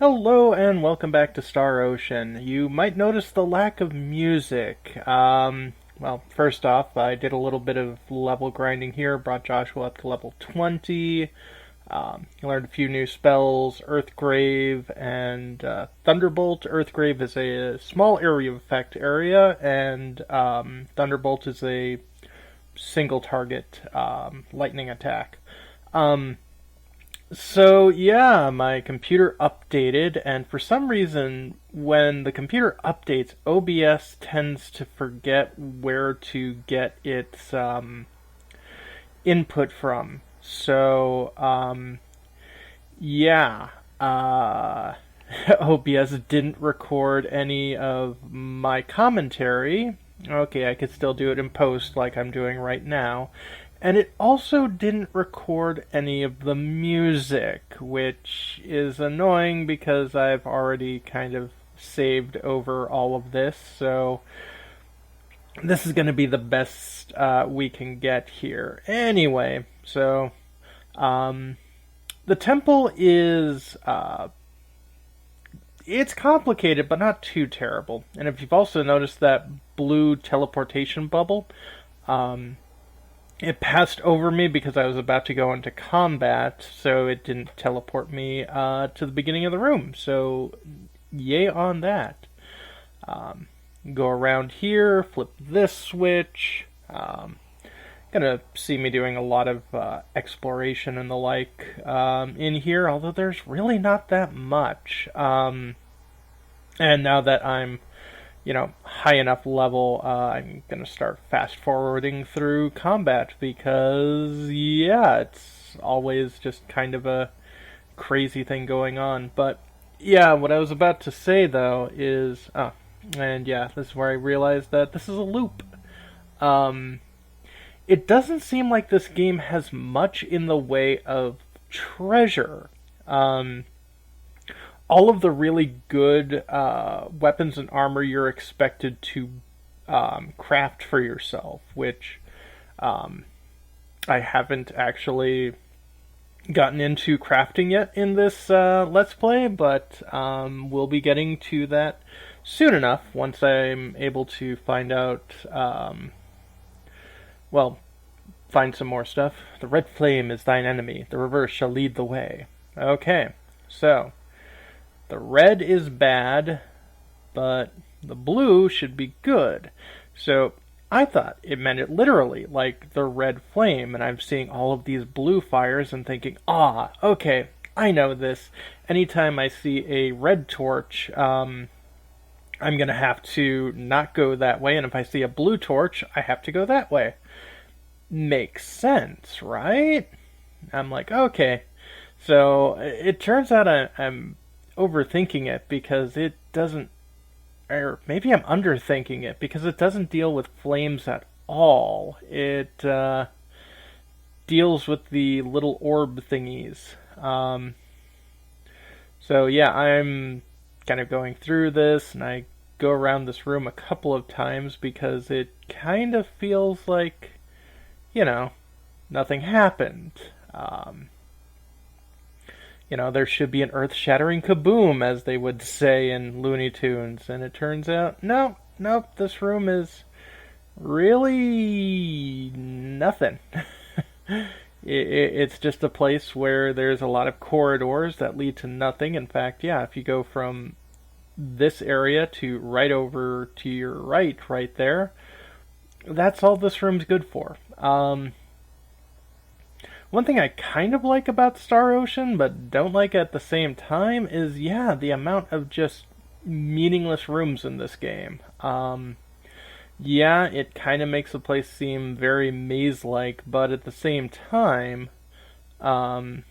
Hello and welcome back to Star Ocean. You might notice the lack of music. Well, first off, I did a little bit of level grinding here, brought Joshua up to level 20. Learned a few new spells, Earthgrave and Thunderbolt. Earthgrave is a small area of effect area, and Thunderbolt is a single target lightning attack. Um, so yeah, my computer updated, and for some reason, when the computer updates, OBS tends to forget where to get its input from. So yeah, uh, OBS didn't record any of my commentary. Okay, I could still do it in post like I'm doing right now. And it also didn't record any of the music, which is annoying because I've already kind of saved over all of this. So this is going to be the best we can get here. Anyway, so um, the temple is it's complicated, but not too terrible. And if you've also noticed that blue teleportation bubble, um, it passed over me because I was about to go into combat, so it didn't teleport me to the beginning of the room. So, yay on that. Um, Go around here, flip this switch. Gonna see me doing a lot of exploration and the like in here, although there's really not that much. And now that I'm high enough level, I'm gonna start fast forwarding through combat because, yeah, it's always just kind of a crazy thing going on. But yeah, what I was about to say though is, and yeah, this is where I realized that this is a loop. Um, it doesn't seem like this game has much in the way of treasure. Um, all of the really good weapons and armor you're expected to craft for yourself, which um, I haven't actually gotten into crafting yet in this Let's Play, but we'll be getting to that soon enough once I'm able to find out, well, find some more stuff. The red flame is thine enemy, the reverse shall lead the way. Okay, so the red is bad, but the blue should be good. So I thought it meant it literally, like the red flame, and I'm seeing all of these blue fires and thinking, okay, I know this. Anytime I see a red torch, I'm going to have to not go that way, and if I see a blue torch, I have to go that way. Makes sense, right? I'm like, okay. So it turns out I'm overthinking it because it doesn't, or maybe I'm underthinking it because it doesn't deal with flames at all. It deals with the little orb thingies. So yeah, I'm kind of going through this, and I go around this room a couple of times because it kind of feels like, nothing happened. There should be an earth-shattering kaboom, as they would say in Looney Tunes, and it turns out, nope, this room is really nothing. It's just a place where there's a lot of corridors that lead to nothing. In fact, yeah, if you go from this area to right over to your right there, that's all this room's good for. One thing I kind of like about Star Ocean, but don't like at the same time, is, yeah, the amount of just meaningless rooms in this game. Yeah, it kind of makes the place seem very maze-like, but at the same time, um,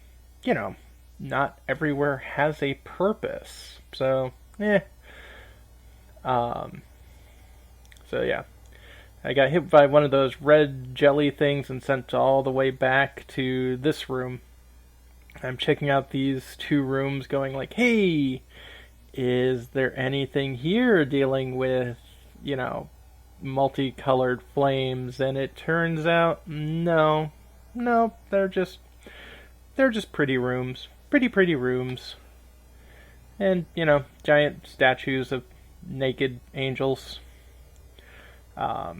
you know, not everywhere has a purpose. So, eh. Um, so yeah. I got hit by one of those red jelly things and sent all the way back to this room. I'm checking out these two rooms going like, hey, is there anything here dealing with, multicolored flames? And it turns out, no, they're just pretty rooms. Pretty rooms. And, giant statues of naked angels. Yeah,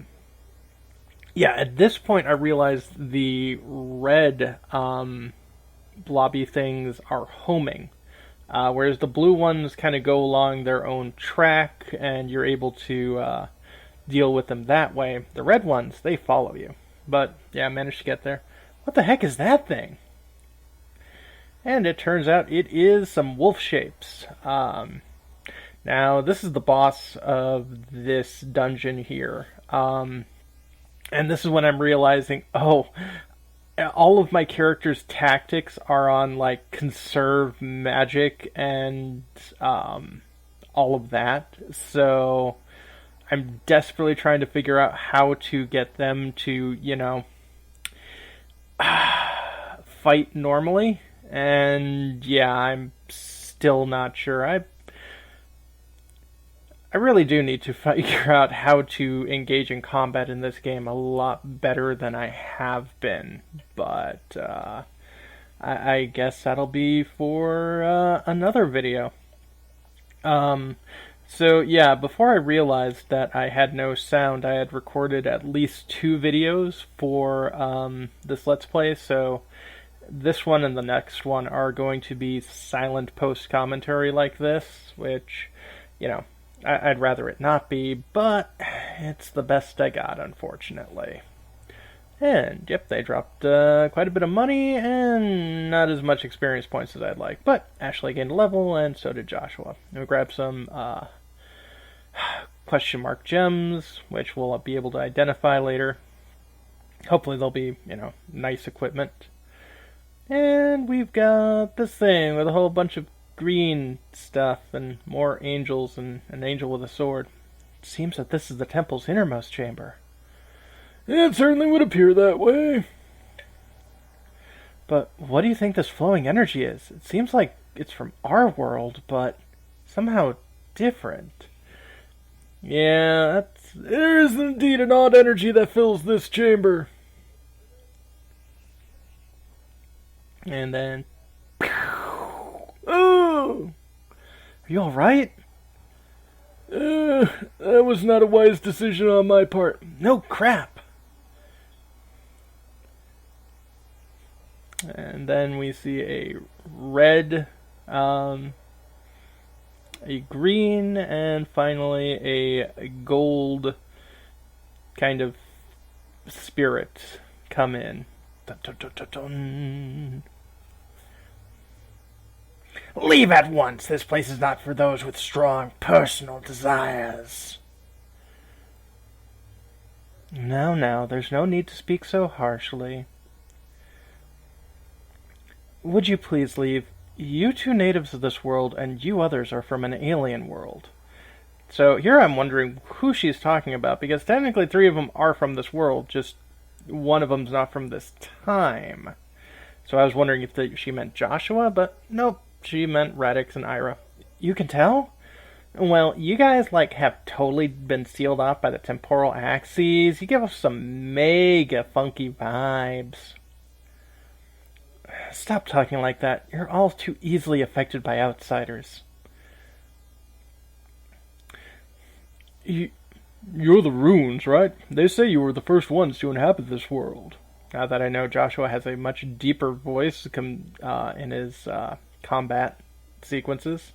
at this point I realized the red blobby things are homing. Whereas the blue ones kind of go along their own track, and you're able to deal with them that way. The red ones, they follow you. But, yeah, I managed to get there. What the heck is that thing? And it turns out it is some wolf shapes. Now, this is the boss of this dungeon here. And this is when I'm realizing, oh, all of my characters' tactics are on, like, conserve magic and all of that. So I'm desperately trying to figure out how to get them to, fight normally. And yeah, I'm still not sure. I really do need to figure out how to engage in combat in this game a lot better than I have been. But I guess that'll be for another video. So yeah, before I realized that I had no sound, I had recorded at least 2 videos for this Let's Play, so this one and the next one are going to be silent post-commentary like this, which, I'd rather it not be, but it's the best I got, unfortunately. And, yep, they dropped quite a bit of money and not as much experience points as I'd like. But Ashley gained a level, and so did Joshua. And we grabbed some question mark gems, which we'll be able to identify later. Hopefully they'll be, nice equipment. And we've got this thing with a whole bunch of green stuff and more angels and an angel with a sword. It seems that this is the temple's innermost chamber. It certainly would appear that way. But what do you think this flowing energy is? It seems like it's from our world, but somehow different. Yeah, there is indeed an odd energy that fills this chamber. And then... Oh! Are you alright? That was not a wise decision on my part. No crap! And then we see a red, a green, and finally a gold kind of spirit come in. Dun, dun, dun, dun, dun. Leave at once. This place is not for those with strong personal desires. Now, there's no need to speak so harshly. Would you please leave? You 2 natives of this world, and you others are from an alien world. So here I'm wondering who she's talking about, because technically 3 of them are from this world, just one of them's not from this time. So I was wondering if she meant Joshua, but nope. She meant Ratix and Ira. You can tell? Well, you guys, have totally been sealed off by the temporal axes. You give off some mega funky vibes. Stop talking like that. You're all too easily affected by outsiders. You're the runes, right? They say you were the first ones to inhabit this world. Now that I know Joshua has a much deeper voice in his combat sequences.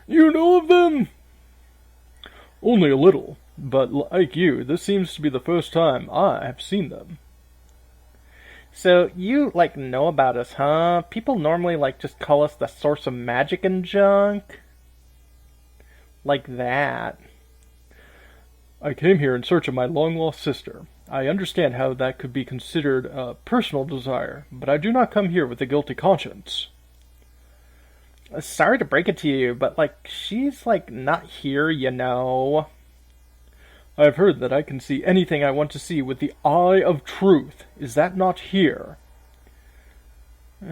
You know of them? Only a little, but like you, this seems to be the first time I have seen them. So you, know about us, huh? People normally, just call us the source of magic and junk. Like that. I came here in search of my long-lost sister. I understand how that could be considered a personal desire, but I do not come here with a guilty conscience. Sorry to break it to you, but, she's, not here, I have heard that I can see anything I want to see with the eye of truth. Is that not here? The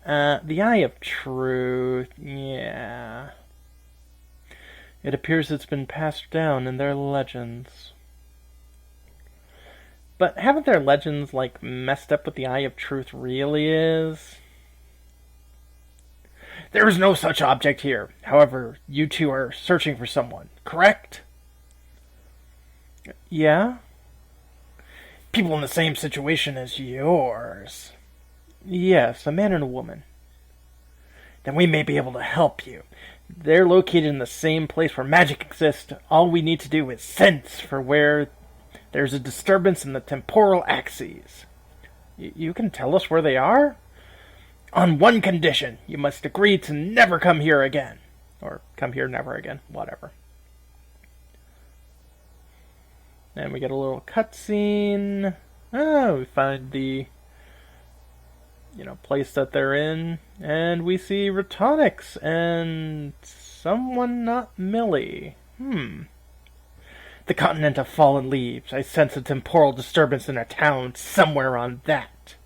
eye of truth, yeah. It appears it's been passed down in their legends. But haven't their legends, messed up what the eye of truth really is? There is no such object here. However, you two are searching for someone, correct? Yeah? People in the same situation as yours. Yes, a man and a woman. Then we may be able to help you. They're located in the same place where magic exists. All we need to do is sense for where there's a disturbance in the temporal axes. You can tell us where they are? On one condition. You must agree to never come here again. Or come here never again. Whatever. And we get a little cutscene. Oh, we find the place that they're in, and we see Ratix and someone not Millie. The continent of fallen leaves. I sense a temporal disturbance in a town somewhere on that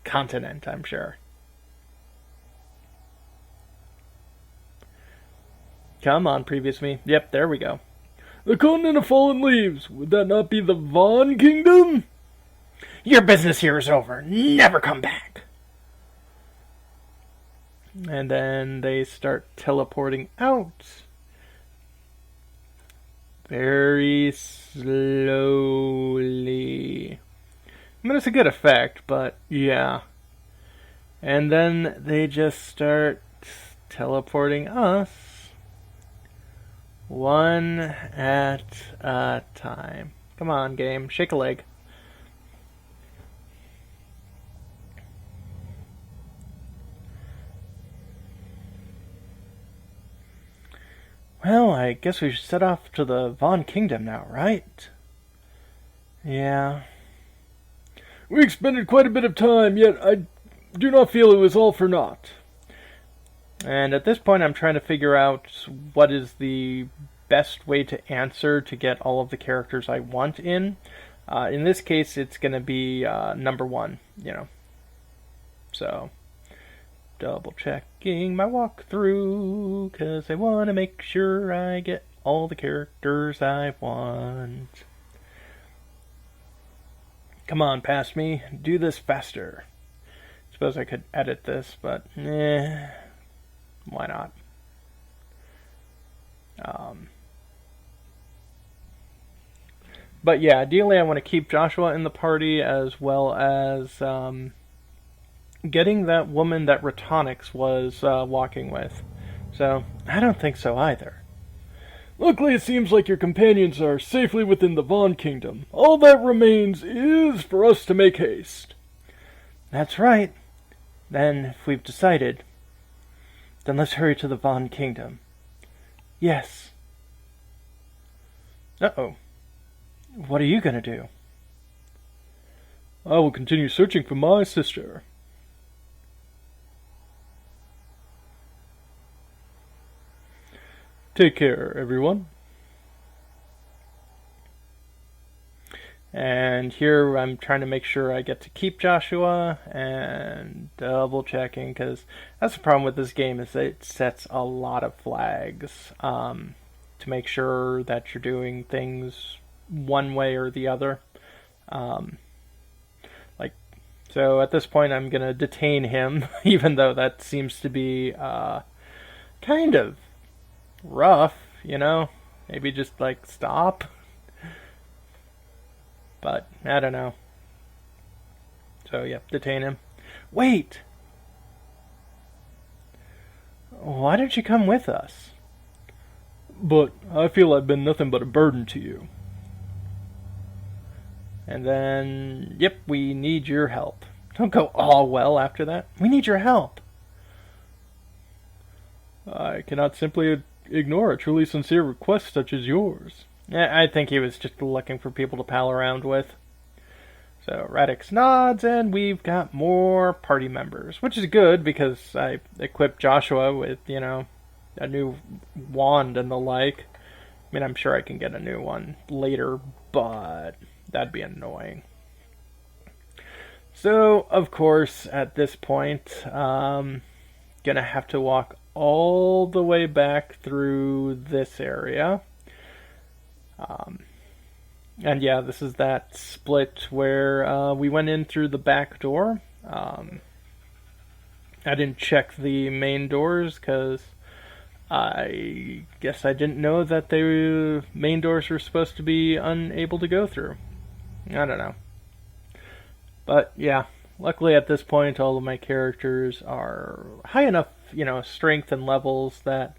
continent, I'm sure. Come on, previous me. Yep, there we go. The continent of fallen leaves. Would that not be the Von Kingdom? Your business here is over. Never come back. And then they start teleporting out. Very slowly. I mean, it's a good effect, but yeah. And then they just start teleporting us. One at a time. Come on, game. Shake a leg. Well, I guess we should set off to the Von Kingdom now, right? Yeah. We expended quite a bit of time, yet I do not feel it was all for naught. And at this point, I'm trying to figure out what is the best way to answer to get all of the characters I want in. In this case, it's going to be number one, So, double checking my walkthrough, because I want to make sure I get all the characters I want. Come on, past me. Do this faster. Suppose I could edit this, but why not? But yeah, ideally I want to keep Joshua in the party, as well as getting that woman that Ratix was walking with. So, I don't think so either. Luckily, it seems like your companions are safely within the Von Kingdom. All that remains is for us to make haste. That's right. Then, if we've decided, then let's hurry to the Von Kingdom. Yes. Uh-oh. What are you going to do? I will continue searching for my sister. Take care, everyone. And here I'm trying to make sure I get to keep Joshua, and double checking, because that's the problem with this game, is that it sets a lot of flags to make sure that you're doing things one way or the other. So at this point I'm going to detain him, even though that seems to be kind of rough, Maybe just stop. But I don't know. So yeah, detain him. Wait! Why don't you come with us? But I feel I've been nothing but a burden to you. And then, yep, we need your help. Don't go all well after that. We need your help. I cannot simply ignore a truly sincere request such as yours. Yeah, I think he was just looking for people to pal around with. So Ratix nods, and we've got more party members, which is good because I equipped Joshua with, a new wand and the like. I mean, I'm sure I can get a new one later, but that'd be annoying. So, of course, at this point, gonna have to walk all the way back through this area. And yeah, this is that split where we went in through the back door. I didn't check the main doors because I guess I didn't know that the main doors were supposed to be unable to go through. I don't know. But yeah, luckily at this point all of my characters are high enough, strength and levels that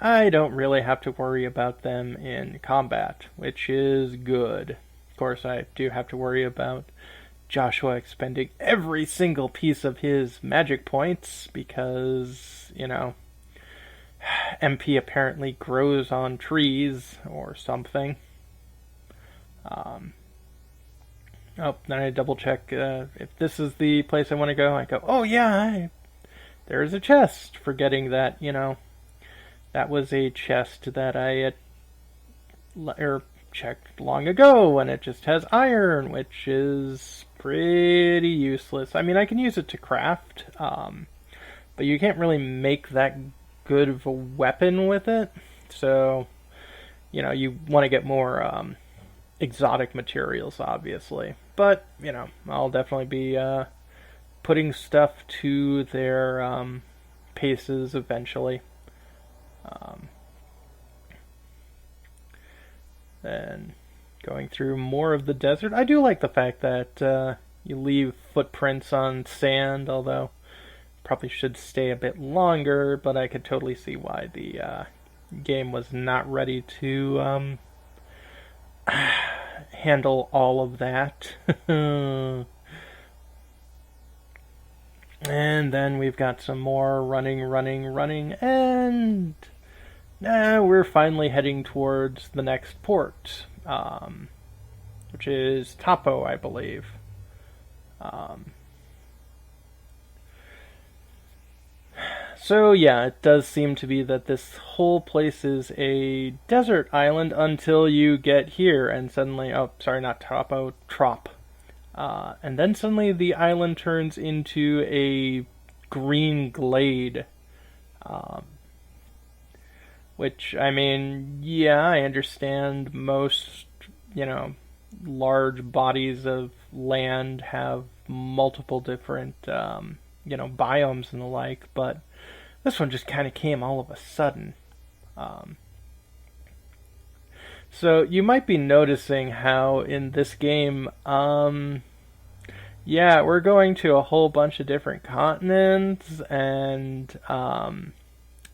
I don't really have to worry about them in combat, which is good. Of course, I do have to worry about Joshua expending every single piece of his magic points because, MP apparently grows on trees or something. Then I double check if this is the place I want to go. I go, oh yeah, there's a chest. Forgetting that, that was a chest that I had checked long ago, and it just has iron, which is pretty useless. I mean, I can use it to craft, but you can't really make that good of a weapon with it. So, you want to get more exotic materials, obviously. But, I'll definitely be putting stuff to their paces eventually. Then going through more of the desert. I do like the fact that you leave footprints on sand, although probably should stay a bit longer, but I could totally see why the game was not ready to handle all of that. And then we've got some more running, and now we're finally heading towards the next port, which is Tapo, I believe. So yeah, it does seem to be that this whole place is a desert island until you get here, and suddenly, oh, sorry, not Tapo, Trop. And then suddenly the island turns into a green glade. Which, I mean, yeah, I understand most, large bodies of land have multiple different, biomes and the like, but this one just kind of came all of a sudden. So you might be noticing how in this game, yeah, we're going to a whole bunch of different continents, and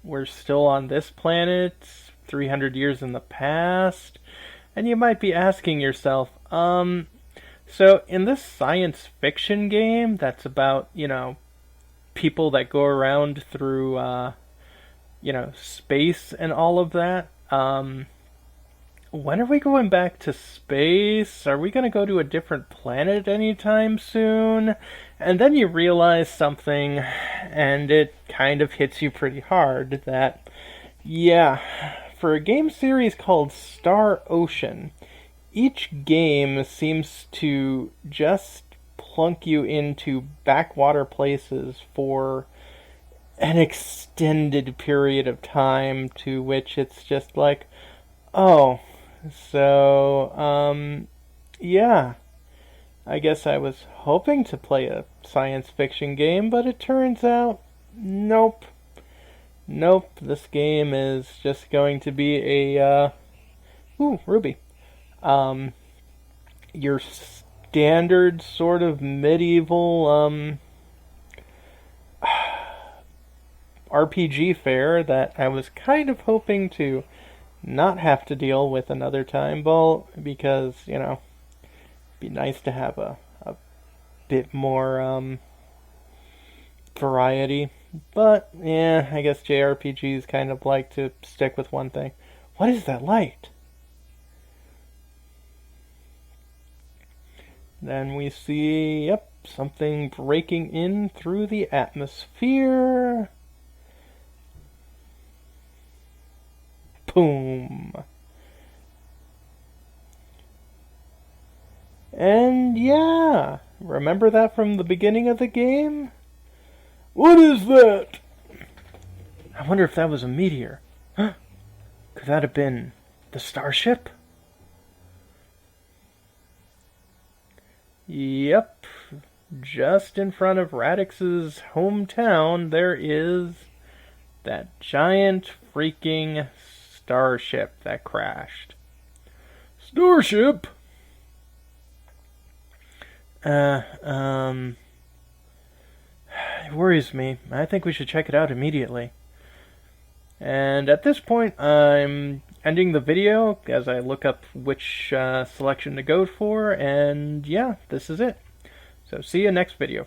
we're still on this planet 300 years in the past. And you might be asking yourself, so in this science fiction game that's about, people that go around through, space and all of that, when are we going back to space? Are we going to go to a different planet anytime soon? And then you realize something, and it kind of hits you pretty hard that, yeah, for a game series called Star Ocean, each game seems to just plunk you into backwater places for an extended period of time, to which it's just like, oh, so, yeah. I guess I was hoping to play a science fiction game, but it turns out, nope. Nope, this game is just going to be a, Ruby. Your standard sort of medieval, RPG fare that I was kind of hoping to not have to deal with another time, because, it'd be nice to have a bit more variety. But, yeah, I guess JRPGs kind of like to stick with one thing. What is that light? Then we see, yep, something breaking in through the atmosphere. Boom. And yeah, remember that from the beginning of the game? What is that? I wonder if that was a meteor. Could that have been the starship? Yep. just in front of Ratix's hometown, there is that giant freaking starship that crashed. Starship? It worries me. I think we should check it out immediately. And at this point, I'm ending the video as I look up which selection to go for, and yeah, this is it. So see you next video.